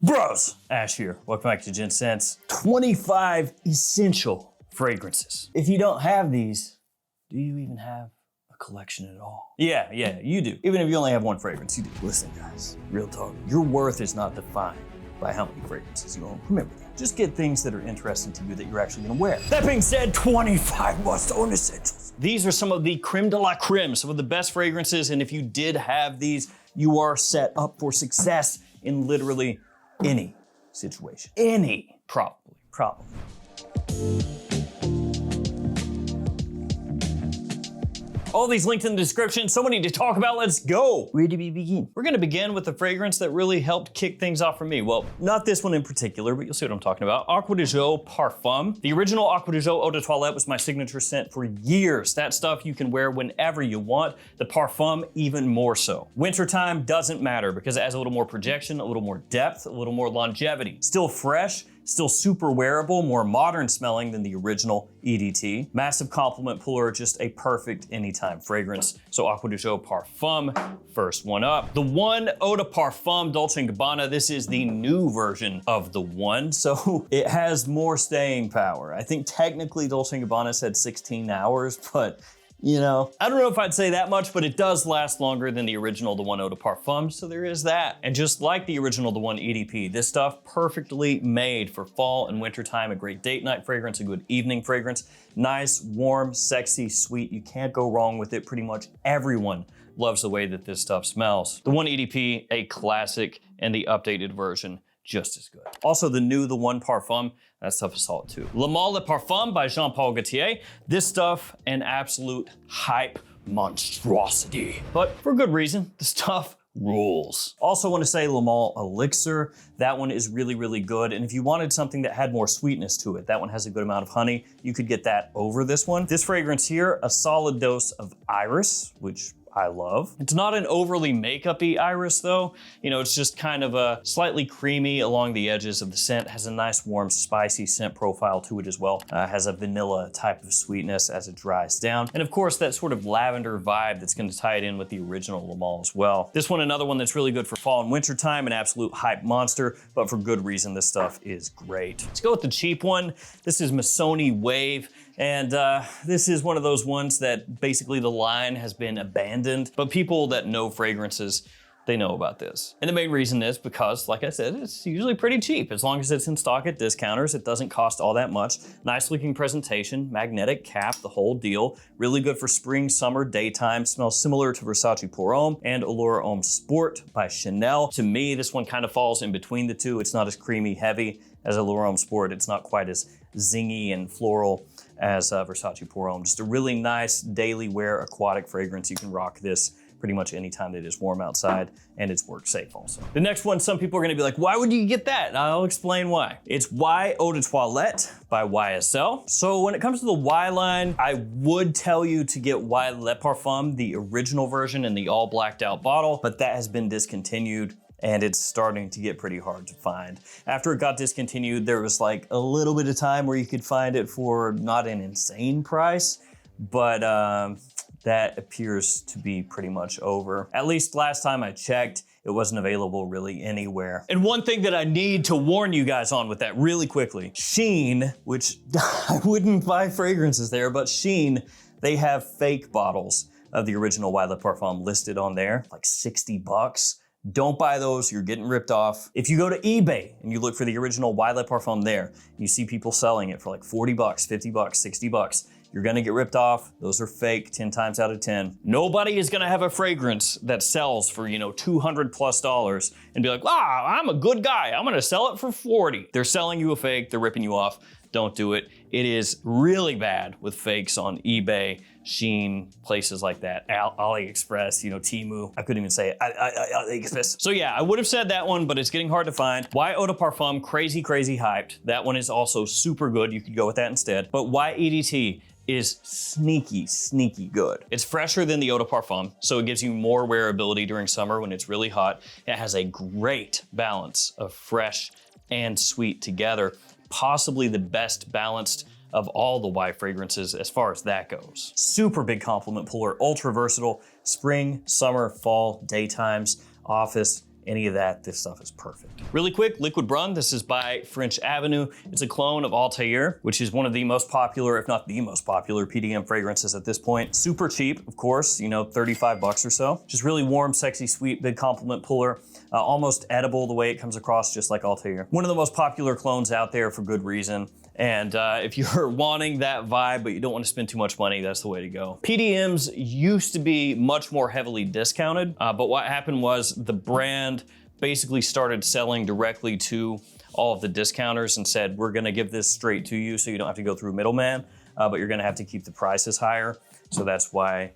Bros, Ash here. Welcome back to Gents. 25 essential fragrances. If you don't have these, do you even have a collection at all? Yeah, you do. Even if you only have one fragrance, you do. Listen, guys, real talk. Your worth is not defined by how many fragrances you own. Remember that. Just get things that are interesting to you that you're actually gonna wear. That being said, 25 must-own essentials. These are some of the creme de la creme, some of the best fragrances, and if you did have these, you are set up for success in literally any situation. Any, probably. All these linked in the description, so many to talk about, let's go. Where do we begin? We're gonna begin with the fragrance that really helped kick things off for me. Well, not this one in particular, but you'll see what I'm talking about. Aqua de Jo Parfum. The original Aqua de Jo Eau de Toilette was my signature scent for years. That stuff you can wear whenever you want. The Parfum, even more so. Wintertime doesn't matter because it has a little more projection, a little more depth, a little more longevity. Still fresh, still super wearable, more modern smelling than the original EDT. Massive compliment puller, just a perfect anytime fragrance. So Aqua de Jo Parfum, first one up. The One Eau de Parfum Dolce & Gabbana, this is the new version of the One, so it has more staying power. I think technically Dolce & Gabbana said 16 hours, but you know, I don't know if I'd say that much, but it does last longer than the original, the One Eau de Parfum, so there is that. And just like the original, the One EDP, this stuff perfectly made for fall and winter time, a great date night fragrance, a good evening fragrance. Nice, warm, sexy, sweet. You can't go wrong with it. Pretty much everyone loves the way that this stuff smells. The One EDP, a classic, and the updated version, just as good. Also the new, the One Parfum, that stuff is solid too. Le Male Le Parfum by Jean Paul Gaultier. This stuff, an absolute hype monstrosity. But for good reason, the stuff rules. Also want to say Le Male Elixir. That one is really, really good. And if you wanted something that had more sweetness to it, that one has a good amount of honey. You could get that over this one. This fragrance here, a solid dose of iris, which I love. It's not an overly makeup-y iris though. You know, it's just kind of a slightly creamy along the edges of the scent. Has a nice warm spicy scent profile to it as well. Has a vanilla type of sweetness as it dries down. And of course that sort of lavender vibe that's gonna tie it in with the original Le Male as well. This one, another one that's really good for fall and winter time, an absolute hype monster, but for good reason. This stuff is great. Let's go with the cheap one. This is Missoni Wave. And this is one of those ones that basically the line has been abandoned, but people that know fragrances, they know about this. And the main reason is because, like I said, it's usually pretty cheap. As long as it's in stock at discounters, it doesn't cost all that much. Nice looking presentation, magnetic cap, the whole deal. Really good for spring, summer, daytime. Smells similar to Versace Pour Homme and Allure Homme Sport by Chanel. To me, this one kind of falls in between the two. It's not as creamy heavy as Allure Homme Sport. It's not quite as zingy and floral as Versace Pour Homme. Just a really nice daily wear aquatic fragrance. You can rock this pretty much any time that it is warm outside, and it's work safe also. The next one, some people are gonna be like, why would you get that? I'll explain why. It's Y Eau de Toilette by YSL. So when it comes to the Y line, I would tell you to get Y Le Parfum, the original version in the all blacked out bottle, but that has been discontinued and it's starting to get pretty hard to find. After it got discontinued, there was like a little bit of time where you could find it for not an insane price, but that appears to be pretty much over. At least last time I checked, it wasn't available really anywhere. And one thing that I need to warn you guys on with that really quickly, Shein, which I wouldn't buy fragrances there, but Shein, they have fake bottles of the original Y Le Parfum listed on there, like 60 bucks. Don't buy those, you're getting ripped off. If you go to eBay and you look for the original Y Le Parfum there, you see people selling it for like 40 bucks, 50 bucks, 60 bucks. You're gonna get ripped off. Those are fake 10 times out of 10. Nobody is gonna have a fragrance that sells for, you know, $200+ and be like, wow, I'm a good guy. I'm gonna sell it for 40. They're selling you a fake, they're ripping you off. Don't do it. It is really bad with fakes on eBay, Shein, places like that, AliExpress, you know, Temu. I couldn't even say it, AliExpress. So yeah, I would have said that one, but it's getting hard to find. Y Eau de Parfum, crazy hyped. That one is also super good. You could go with that instead. But Y EDT is sneaky good. It's fresher than the Eau de Parfum, so it gives you more wearability during summer when it's really hot. It has a great balance of fresh and sweet together. Possibly the best balanced of all the Y fragrances as far as that goes. Super big compliment puller, ultra versatile, spring, summer, fall, daytimes, office, any of that, this stuff is perfect. Really quick, Liquid Brun. This is by French Avenue. It's a clone of Altair, which is one of the most popular, if not the most popular PDM fragrances at this point. Super cheap, of course, you know, 35 bucks or so. Just really warm, sexy, sweet, big compliment puller. Almost edible the way it comes across, just like Altair. One of the most popular clones out there for good reason. And if you're wanting that vibe, but you don't want to spend too much money, that's the way to go. PDMs used to be much more heavily discounted, but what happened was the brand basically started selling directly to all of the discounters and said, we're gonna give this straight to you so you don't have to go through a middleman, but you're gonna have to keep the prices higher. So that's why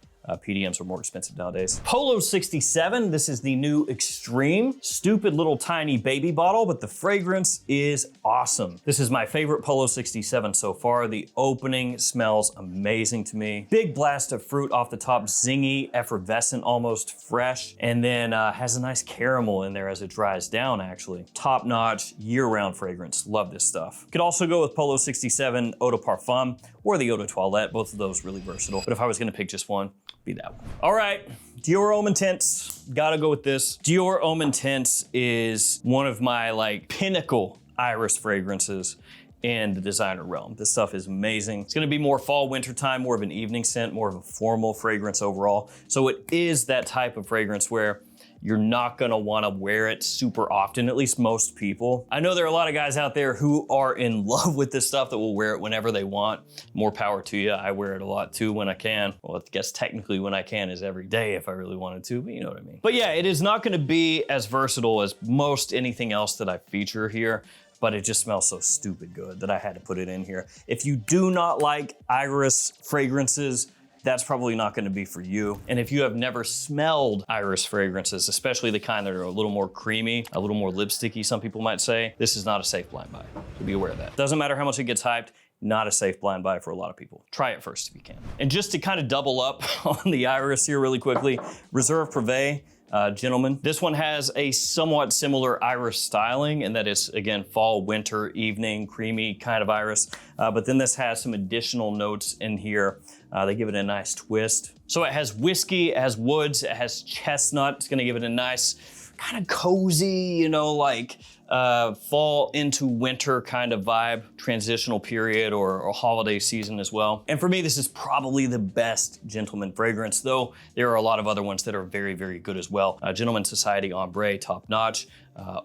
PDMs are more expensive nowadays. Polos 67, this is the new Extreme. Stupid little tiny baby bottle, but the fragrance is awesome. This is my favorite Polo 67 so far. The opening smells amazing to me. Big blast of fruit off the top, zingy, effervescent, almost fresh, and then has a nice caramel in there as it dries down, actually. Top notch, year-round fragrance. Love this stuff. Could also go with Polo 67 Eau de Parfum or the Eau de Toilette, both of those really versatile. But if I was gonna pick just one, be that one. All right, Dior Homme Intense, gotta go with this. Dior Homme Intense is one of my pinnacle iris fragrances in the designer realm. This stuff is amazing. It's gonna be more fall, winter time, more of an evening scent, more of a formal fragrance overall. So it is that type of fragrance where you're not gonna wanna wear it super often, at least most people. I know there are a lot of guys out there who are in love with this stuff that will wear it whenever they want. More power to you. I wear it a lot too when I can. Well, I guess technically when I can is every day if I really wanted to, but you know what I mean. But yeah, it is not gonna be as versatile as most anything else that I feature here, but it just smells so stupid good that I had to put it in here. If you do not like iris fragrances, that's probably not gonna be for you. And if you have never smelled iris fragrances, especially the kind that are a little more creamy, a little more lipsticky, some people might say, this is not a safe blind buy. So be aware of that. Doesn't matter how much it gets hyped, not a safe blind buy for a lot of people. Try it first if you can. And just to kind of double up on the iris here really quickly, Reserve Privé, gentlemen. This one has a somewhat similar iris styling, and that is, again, fall, winter, evening, creamy kind of iris. But then this has some additional notes in here. They give it a nice twist. So it has whiskey, it has woods, it has chestnut. It's gonna give it a nice, kind of cozy, you know, fall into winter kind of vibe, transitional period or holiday season as well. And for me, this is probably the best gentleman fragrance, though there are a lot of other ones that are very, very good as well. Gentleman Society Ombre, top notch.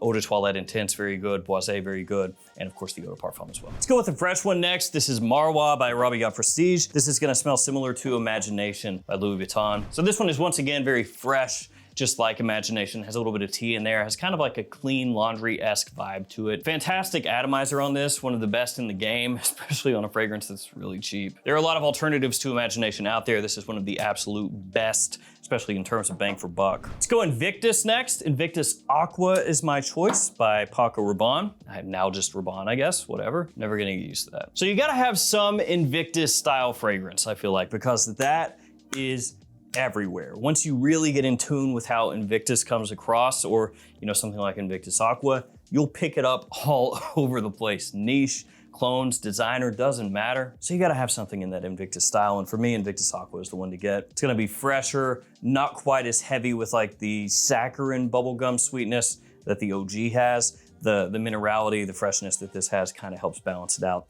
Eau de Toilette Intense, very good. Boisé, very good. And of course the Eau de Parfum as well. Let's go with a fresh one next. This is Marwa by Rabia Prestige. This is gonna smell similar to Imagination by Louis Vuitton. So this one is once again very fresh, just like Imagination, has a little bit of tea in there, has kind of like a clean laundry-esque vibe to it. Fantastic atomizer on this, one of the best in the game, especially on a fragrance that's really cheap. There are a lot of alternatives to Imagination out there. This is one of the absolute best, especially in terms of bang for buck. Let's go Invictus next. Invictus Aqua is my choice by Paco Rabanne. I'm now just Rabanne, I guess, whatever. Never gonna get used to that. So you gotta have some Invictus style fragrance, I feel like, because that is everywhere. Once you really get in tune with how Invictus comes across, or something like Invictus Aqua, you'll pick it up all over the place. Niche, clones, designer, doesn't matter. So you gotta have something in that Invictus style, and for me, Invictus Aqua is the one to get. It's gonna be fresher, not quite as heavy with the saccharin bubblegum sweetness that the OG has. The minerality, the freshness that this has kind of helps balance it out.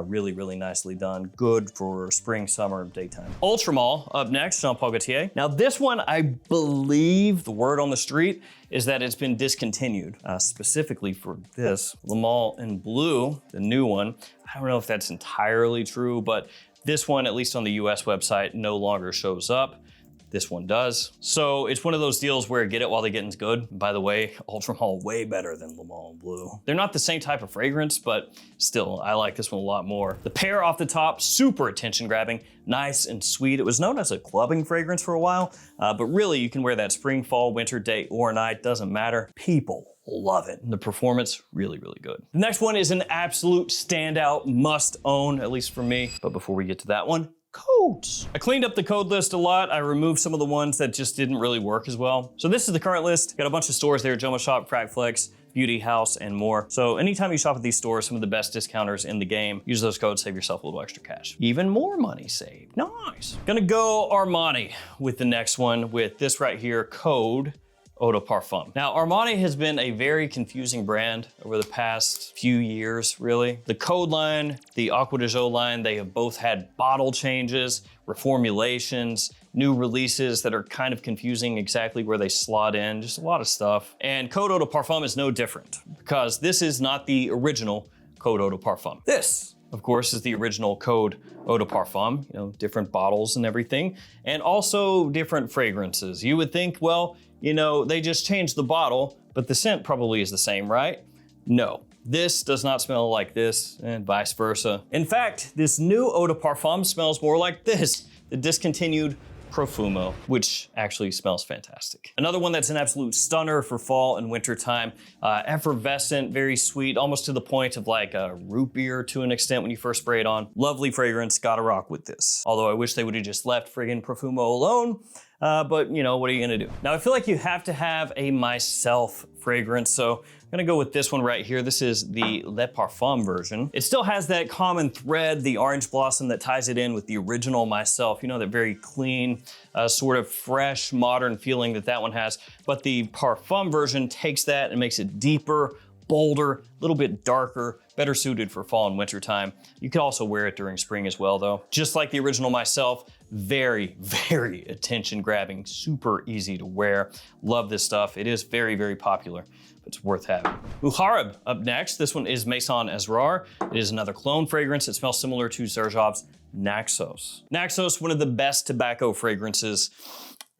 Really, really nicely done. Good for spring, summer, daytime. Ultramall up next, Jean Paul Gaultier. Now this one, I believe the word on the street is that it's been discontinued, specifically for this. Le Mans in blue, the new one. I don't know if that's entirely true, but this one, at least on the US website, no longer shows up. This one does. So it's one of those deals where get it while the getting's good. By the way, Ultramall way better than Le Mans Blue. They're not the same type of fragrance, but still, I like this one a lot more. The pear off the top, super attention grabbing, nice and sweet. It was known as a clubbing fragrance for a while, but really you can wear that spring, fall, winter, day or night, doesn't matter. People love it. And the performance, really, really good. The next one is an absolute standout, must own, at least for me. But before we get to that one, codes. I cleaned up the code list a lot. I removed some of the ones that just didn't really work as well. So this is the current list. Got a bunch of stores there, JOMASHOP, Crackflex, Beauty House, and more. So anytime you shop at these stores, some of the best discounters in the game, use those codes, save yourself a little extra cash. Even more money saved. Nice. Gonna go Armani with the next one with this right here, code Eau de Parfum. Now, Armani has been a very confusing brand over the past few years, really. The Code line, the Aqua de Jo line, they have both had bottle changes, reformulations, new releases that are kind of confusing exactly where they slot in, just a lot of stuff. And Code Eau de Parfum is no different, because this is not the original Code Eau de Parfum. This, of course, is the original Code Eau de Parfum, you know, different bottles and everything, and also different fragrances. You would think, well, you know, they just changed the bottle, but the scent probably is the same, right? No. This does not smell like this, and vice versa. In fact, this new Eau de Parfum smells more like this, the Discontinued Profumo, which actually smells fantastic. Another one that's an absolute stunner for fall and winter time. Effervescent, very sweet, almost to the point of like a root beer to an extent when you first spray it on. Lovely fragrance, gotta rock with this. Although I wish they would have just left friggin' Profumo alone. But you know, what are you gonna do? Now I feel like you have to have a myself fragrance, so I'm gonna go with this one right here. This is the Le Parfum version. It still has that common thread, the orange blossom that ties it in with the original myself. You know, that very clean, sort of fresh, modern feeling that one has. But the Parfum version takes that and makes it deeper, bolder, a little bit darker, better suited for fall and winter time. You could also wear it during spring as well though. Just like the original myself, very, very attention grabbing, super easy to wear. Love this stuff. It is very, very popular. It's worth having. Muharib up next. This one is Maison Esrar. It is another clone fragrance. It smells similar to Xerjoff's Naxos. Naxos, one of the best tobacco fragrances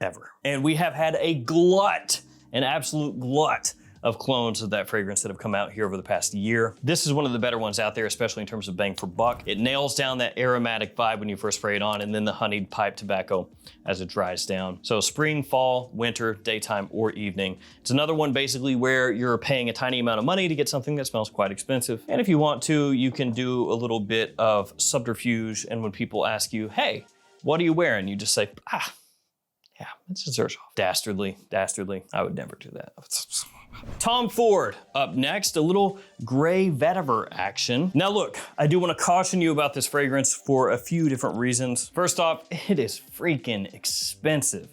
ever. And we have had a glut, an absolute glut of clones of that fragrance that have come out here over the past year. This is one of the better ones out there, especially in terms of bang for buck. It nails down that aromatic vibe when you first spray it on, and then the honeyed pipe tobacco as it dries down. So spring, fall, winter, daytime, or evening. It's another one basically where you're paying a tiny amount of money to get something that smells quite expensive. And if you want to, you can do a little bit of subterfuge, and when people ask you, hey, what are you wearing? You just say, yeah, it's a Xerjoff. Dastardly, dastardly. I would never do that. Tom Ford up next, a little gray vetiver action. Now look, I do want to caution you about this fragrance for a few different reasons. First off, it is freaking expensive.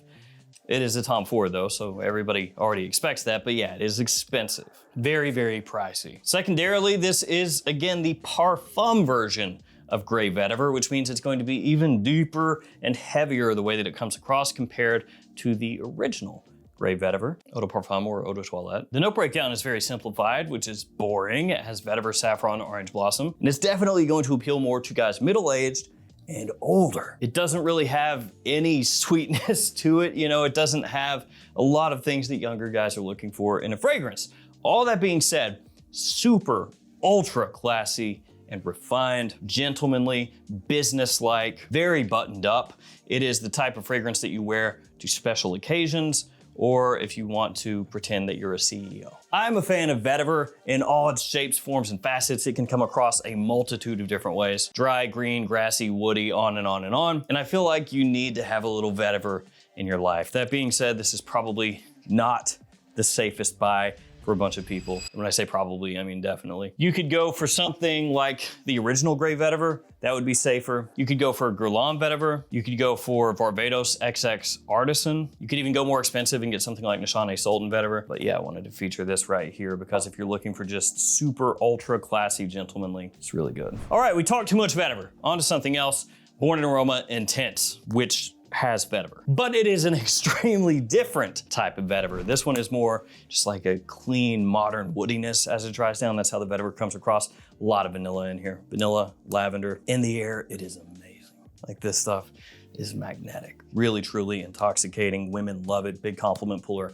It is a Tom Ford though, so everybody already expects that, but yeah, it is expensive. Very, very pricey. Secondarily, this is, again, the Parfum version of gray vetiver, which means it's going to be even deeper and heavier the way that it comes across compared to the original gray vetiver, Eau de Parfum or Eau de Toilette. The note breakdown is very simplified, which is boring. It has vetiver, saffron, orange blossom, and it's definitely going to appeal more to guys middle-aged and older. It doesn't really have any sweetness to it. You know, it doesn't have a lot of things that younger guys are looking for in a fragrance. All that being said, super ultra classy and refined, gentlemanly, business-like, very buttoned up. It is the type of fragrance that you wear to special occasions, or if you want to pretend that you're a CEO. I'm a fan of vetiver in all its shapes, forms, and facets. It can come across a multitude of different ways. Dry, green, grassy, woody, on and on and on. And I feel like you need to have a little vetiver in your life. That being said, this is probably not the safest buy for a bunch of people. When I say probably, I mean definitely. You could go for something like the original gray vetiver. That would be safer. You could go for Gourmand vetiver. You could go for Barbados XX Artisan. You could even go more expensive and get something like Nishane Sultan vetiver. But yeah, I wanted to feature this right here because if you're looking for just super ultra classy gentlemanly, it's really good. All right, we talked too much vetiver. On to something else. Born in Aroma Intense, which has vetiver, but it is an extremely different type of vetiver. This one is more just like a clean, modern woodiness as it dries down. That's how the vetiver comes across. A lot of vanilla in here. Vanilla, lavender. In the air, it is amazing. Like this stuff is magnetic. Really, truly intoxicating. Women love it. Big compliment puller.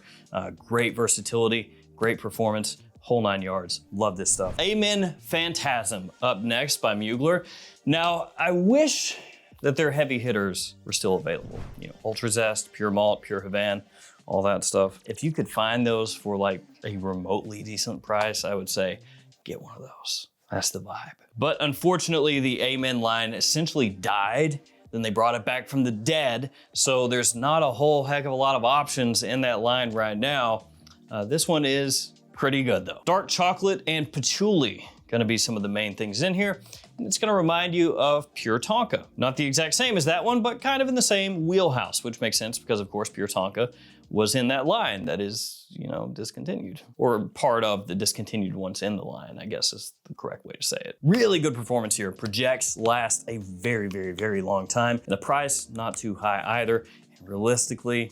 Great versatility, great performance. Whole 9 yards. Love this stuff. Amen Phantasm up next by Mugler. Now, I wish that their heavy hitters were still available. You know, Ultra Zest, Pure Malt, Pure Havana, all that stuff. If you could find those for like a remotely decent price, I would say get one of those. That's the vibe. But unfortunately, the Amen line essentially died. Then they brought it back from the dead. So there's not a whole heck of a lot of options in that line right now. This one is Pretty good though. Dark chocolate and patchouli. Gonna be some of the main things in here. And it's gonna remind you of pure tonka. Not the exact same as that one, but kind of in the same wheelhouse, which makes sense because of course pure tonka was in that line that is, you know, discontinued. Or part of the discontinued ones in the line, I guess is the correct way to say it. Really good performance here. Projects last a very, very, very long time. And the price, not too high either. And realistically,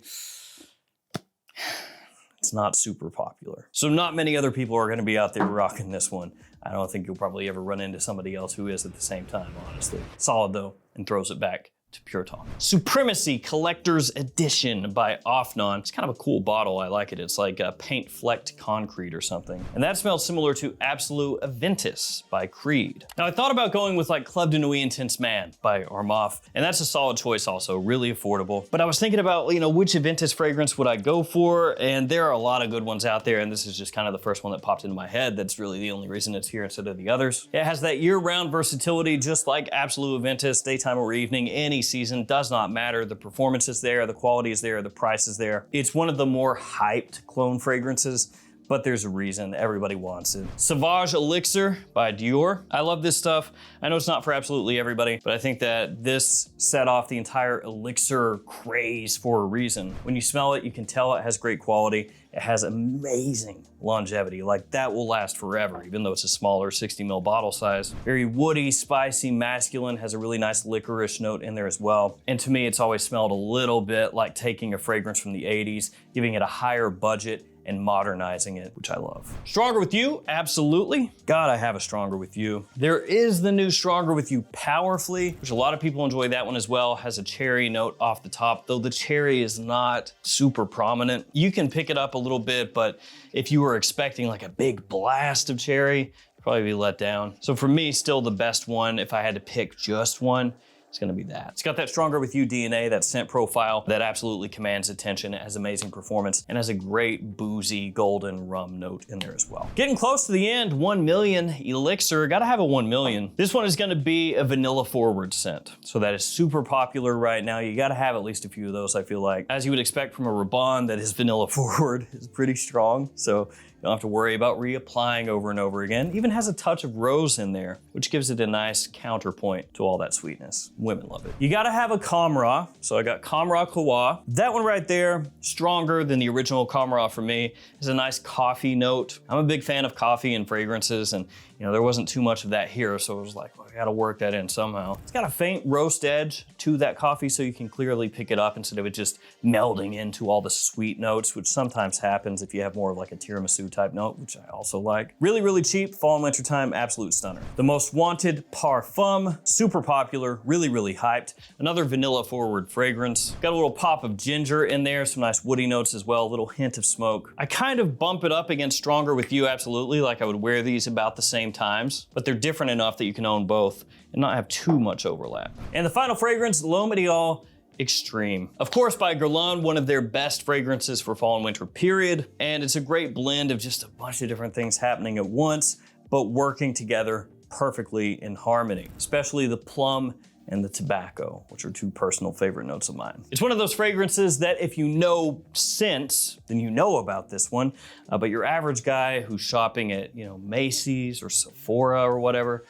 it's not super popular. So not many other people are gonna be out there rocking this one. I don't think you'll probably ever run into somebody else who is at the same time, honestly. Solid though, and throws it back to pure tonka. Supremacy Collector's Edition by Offnon. It's kind of a cool bottle, I like it. It's like a paint flecked concrete or something. And that smells similar to Absolute Aventus by Creed. Now I thought about going with like Club de Nuit Intense Man by Armaf, and that's a solid choice also, really affordable. But I was thinking about, you know, which Aventus fragrance would I go for? And there are a lot of good ones out there, and this is just kind of the first one that popped into my head. That's really the only reason it's here instead of the others. It has that year-round versatility, just like Absolute Aventus, daytime or evening, any season, does not matter. The performance is there, the quality is there, the price is there. It's one of the more hyped clone fragrances, but there's a reason everybody wants it. Sauvage Elixir by Dior. I love this stuff. I know it's not for absolutely everybody, but I think that this set off the entire Elixir craze for a reason. When you smell it, you can tell it has great quality. It has amazing longevity. Like that will last forever, even though it's a smaller 60 ml bottle size. Very woody, spicy, masculine, has a really nice licorice note in there as well. And to me, it's always smelled a little bit like taking a fragrance from the 80s, giving it a higher budget and modernizing it, which I love. Stronger With You, absolutely. God, I have a Stronger With You. There is the new Stronger With You Powerfully, which a lot of people enjoy that one as well. Has a cherry note off the top, though the cherry is not super prominent. You can pick it up a little bit, but if you were expecting like a big blast of cherry, you'd probably be let down. So for me, still the best one, if I had to pick just one, it's gonna be that. It's got that Stronger With You DNA, that scent profile that absolutely commands attention. It has amazing performance and has a great boozy golden rum note in there as well. Getting close to the end, 1 million Elixir. Gotta have a 1 million. This one is gonna be a vanilla forward scent. So that is super popular right now. You gotta have at least a few of those, I feel like. As you would expect from a Rabanne that is vanilla forward, is pretty strong. So you don't have to worry about reapplying over and over again. Even has a touch of rose in there, which gives it a nice counterpoint to all that sweetness. Women love it. You gotta have a Camera. So I got Camera Kawa. That one right there, stronger than the original Camera for me. It's a nice coffee note. I'm a big fan of coffee and fragrances, and you know, there wasn't too much of that here, so I was like, well, I gotta work that in somehow. It's got a faint roast edge to that coffee, so you can clearly pick it up instead of it just melding into all the sweet notes, which sometimes happens if you have more of like a tiramisu type note, which I also like. Really, really cheap, fall and winter time, absolute stunner. The Most Wanted Parfum, super popular, really, really hyped. Another vanilla forward fragrance. Got a little pop of ginger in there, some nice woody notes as well, a little hint of smoke. I kind of bump it up against Stronger With You, absolutely, like I would wear these about the same times, but they're different enough that you can own both and not have too much overlap. And the final fragrance, L'Homme Ideal Extreme. Of course, by Guerlain, one of their best fragrances for fall and winter, period. And it's a great blend of just a bunch of different things happening at once, but working together perfectly in harmony, especially the plum and the tobacco, which are two personal favorite notes of mine. It's one of those fragrances that if you know scents, then you know about this one, but your average guy who's shopping at, you know, Macy's or Sephora or whatever,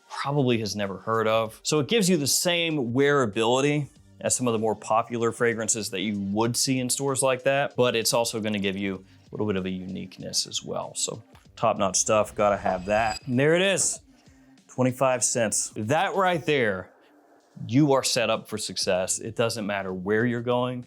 probably has never heard of. So it gives you the same wearability as some of the more popular fragrances that you would see in stores like that, but it's also gonna give you a little bit of a uniqueness as well. So top-notch stuff, gotta have that. And there it is, 25 cents. That right there, you are set up for success. It doesn't matter where you're going,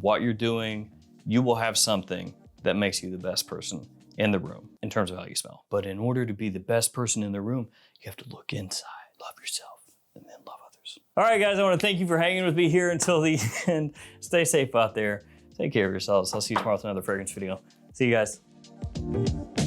what you're doing, you will have something that makes you the best person in the room in terms of how you smell. But in order to be the best person in the room, you have to look inside, love yourself, and then love others. All right, guys, I wanna thank you for hanging with me here until the end. Stay safe out there. Take care of yourselves. I'll see you tomorrow with another fragrance video. See you guys.